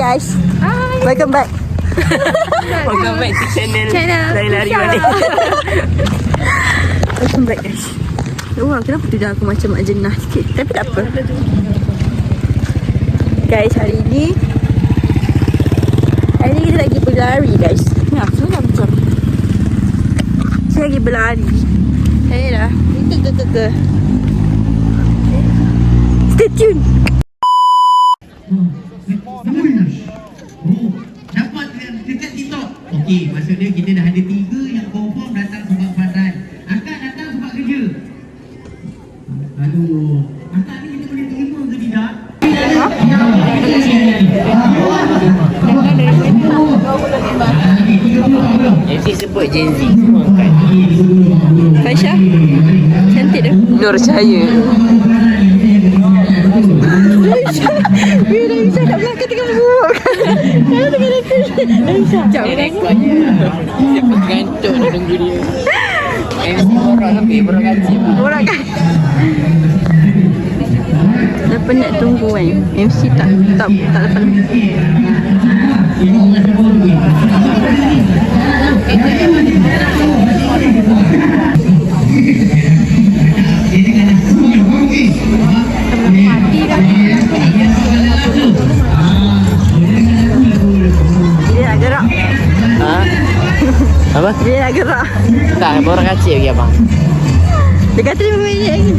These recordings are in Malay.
guys. Hi. Welcome back. Welcome back to channel Lari-lari Insya balik. Welcome back guys. Wah, kenapa tudung aku macam mak jenah sikit? Tapi tak apa. Guys, hari ni kita lagi berlari guys. Ya, sebenarnya macam saya lagi berlari. Saya dah ke. Stay tune. Dapat dekat TikTok. Okey, maksudnya kita dah ada 3 yang confirm datang sebab Fadran. Akak datang sebab kerja. Aduh, akak ni kita boleh terima ke tidak? MC sebut Gen Z semua kan. Faisha, cantik dah. Nur Cahaya. Bila Aisyah kat belakang tengah buat. Kalau tengah rekod Aisyah jap. Dia rekod je. Dia pengantuk dia tunggu dia. MC borak tapi borak kaji. Borak kan. Dah penat tunggu kan. MC tak lepas. Dia nak gerak. Ha? Apa? Dia nak gerak. Tak, borak kaji lagi abang. Dia kata 5 minit lagi.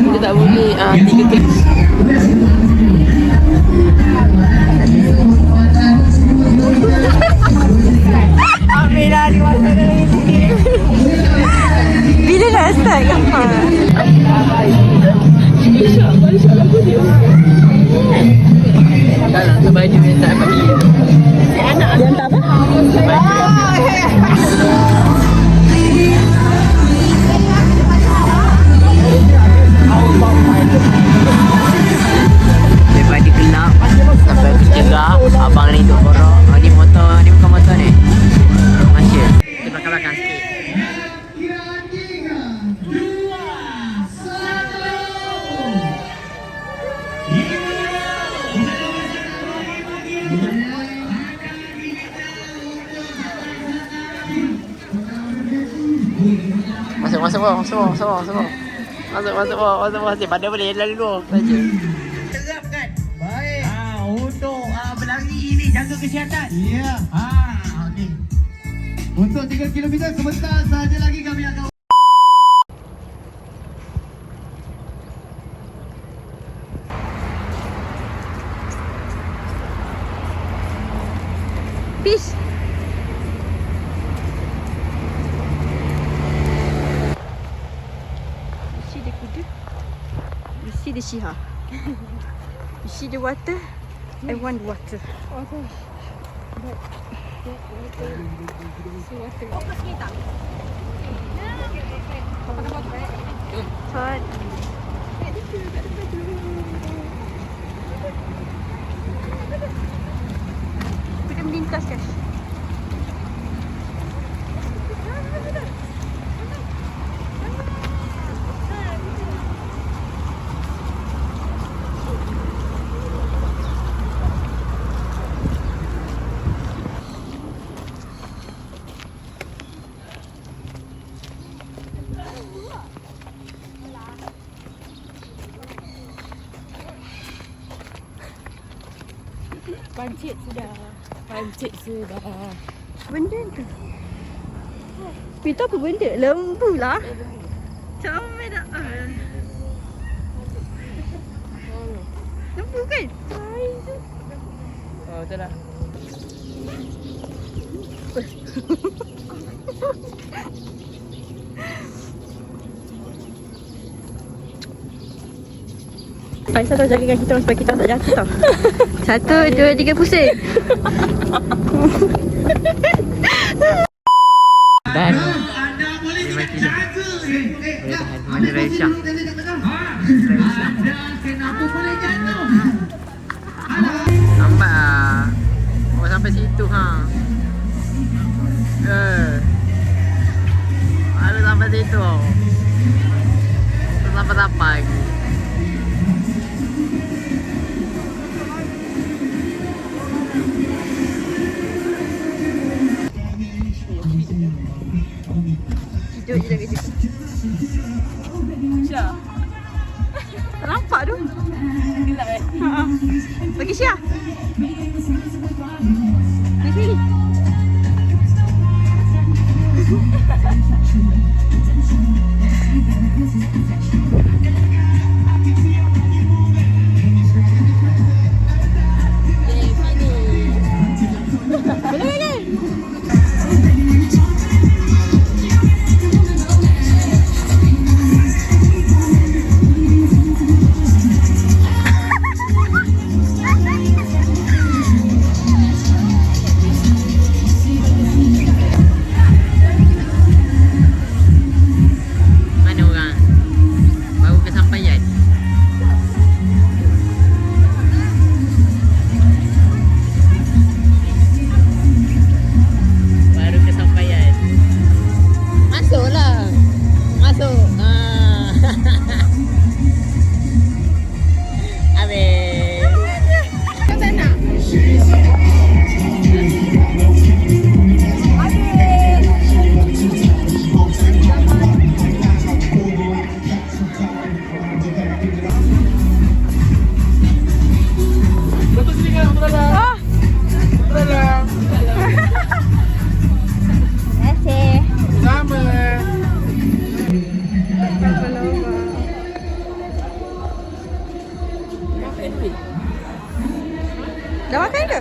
Dia tak boleh 3 klik. Bila nak start kan? Kalau sebab dia tak pagi. Dia hantar apa? Daripada gelap sampai ke cerah, abang ni duk borak. Ni motor, ni bukan motor ni. Masya. Kita belakang-belakang sikit. Masuk. Pada boleh lalu dulu saja. Terap kan? Baik. Untuk berlari ini jaga kesihatan. Ya. Okey. Untuk 3 km sebentar saja lagi kami akan Peace. You see the kuda? You see the Shiha? You see the water? I want water. Fun. Kita melintas guys. Pancit sudah. Benda tu. Itu apa benda? Lembu lah. Comel tak? Lembu kan? Oh, betul lah. Aisyah tahu jagakan kita supaya kita tak jatuh tau. 1, 2, 3 pusing. Dan anda boleh tidak jaga. Mana Raisha? Anda kenapa boleh jatuh? Lambat lah. Oh, sampai situ ha. Baru sampai situ. Sampai-sampai. jaga situ. Syah. Tak nampak tu. Gelap eh. Bagi Syah. Ni sini. Mana orang? Baru kesampaian. Baru kesampaian. Masuklah. Masuk. Habis. Dah makan ke?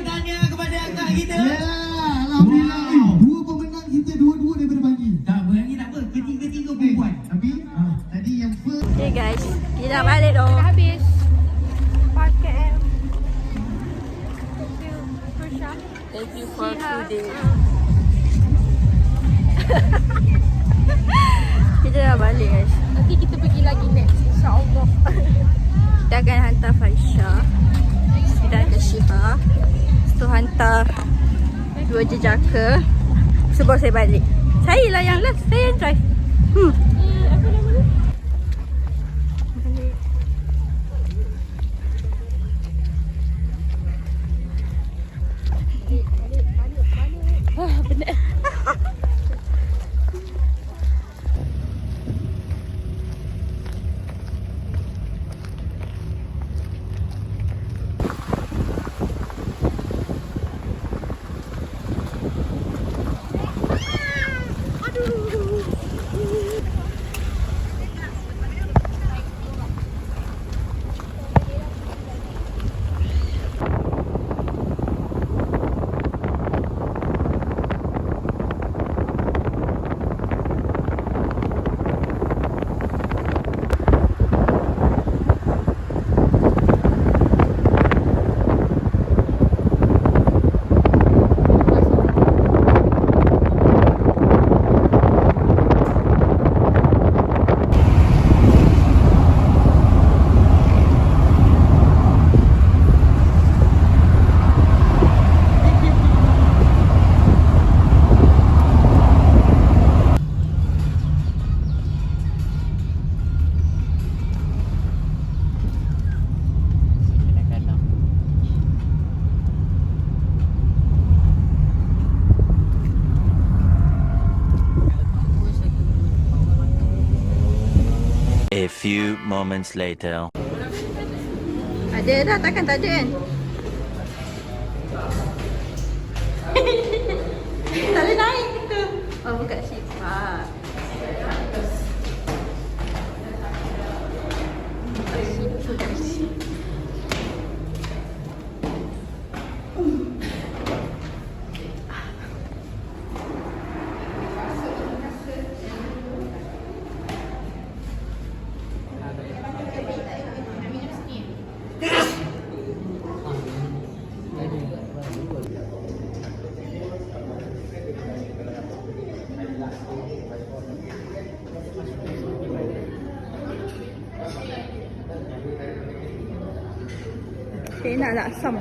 Tanya kepada akak kita. Alhamdulillah. Dua pemenang kita dua-dua daripada pagi. Tak berani tak apa. Ketiga-tiga perempuan. Tapi tadi yang first. Okay guys, kita dah balik dah. Dah habis. Pakai. Thank you for today. Kita dah balik guys. Nanti kita pergi lagi next, insya-Allah. Kita akan hantar Faisha. Kita akan Syifa. Lepas tu hantar dua jejaka. Sebab saya balik. Saya lah yang last. Saya yang drive. Apa nama ni? Benar. A few moments later. Ada dah, takkan tak ada kan? Tak boleh naik kita. Oh, bukan Syifa. Saya nak lah asam.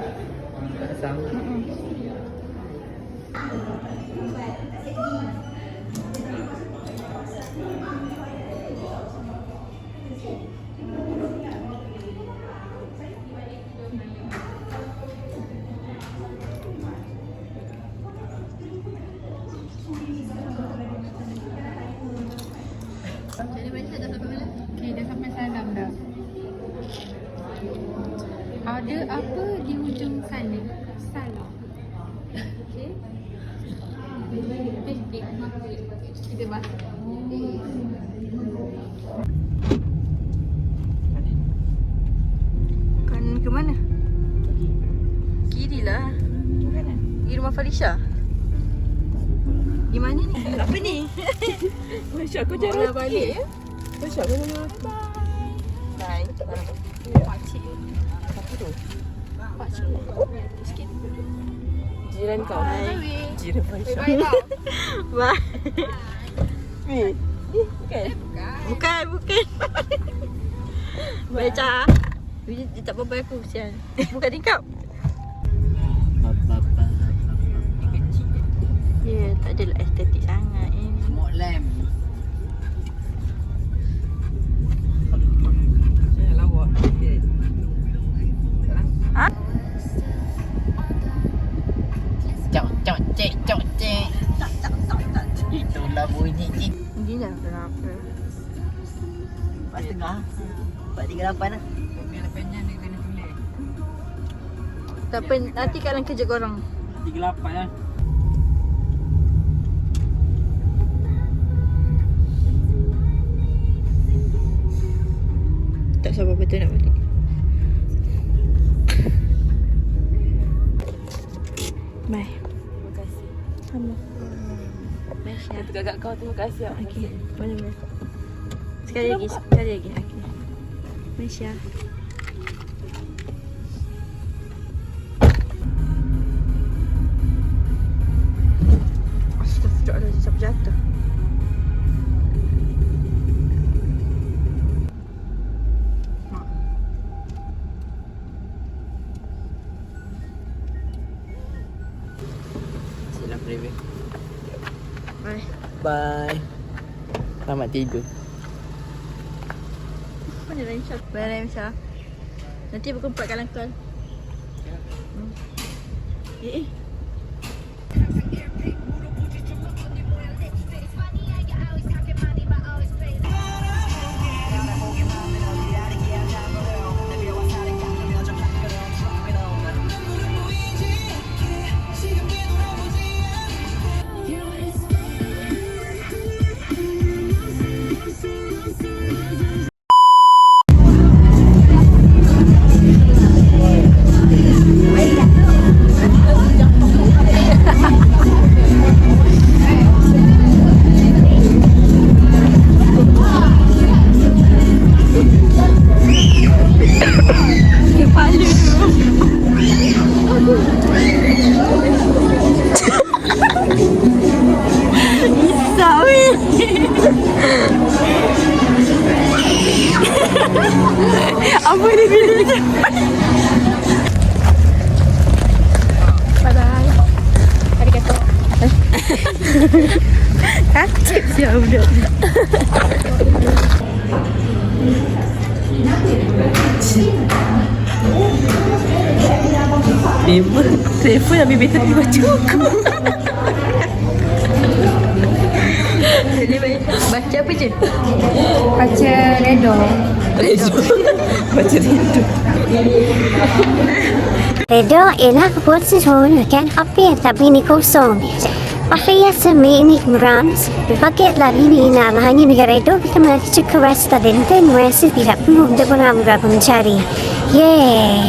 Asam. ada apa di hujung sana? Salah. Okey. Kita bahas. Kan ke mana? Kiri lah. Di rumah Falisha. Di mana ni? Apa ni? Masya aku jalan balik ya. Masya aku jalan. Bye. Pakcik. Apa tu? Pakcik. Sikit. Jiran kau. Jiran Falisha. Bye tau. Bye. Bukan. Bukan. Baca. Dia tak berapa aku sial. Bukan tingkap. Ya, tak adalah estetik sangat ini. Smoke lamp. Ha? Cok. Itulah bunyi cik. Ini dah berapa? 4.5. 4.38 lah. Tak apa, nanti kalian kerja korang. 38 lah. Tak sabar betul nak balik. Bye. Terima kasih. Sama. Masya. Agak kau terima kasih. Okey, boleh. Sekali lagi. Okey. Masya. Astaghfirullahaladzim, siapa jatuh? Silam review. Bye. Bye. Selamat tidur. Mana lain Syah? Mana lain Syah? Nanti pukul 4 kalian call. Eh. Apa ni bila macam bye-bye. Arigato. Kacip siapa budak ni. Telefon habis bateri tiba cukup. Baca apa je? Baca Redo. Baca rindu. Redo ialah keputusan kan apa yang tak bini kosong. Apa yang semini merams, berbagai lagi ni nama hanya negara redo kita menjadi keras dan merasa tidak perlu untuk mencari. Yeay.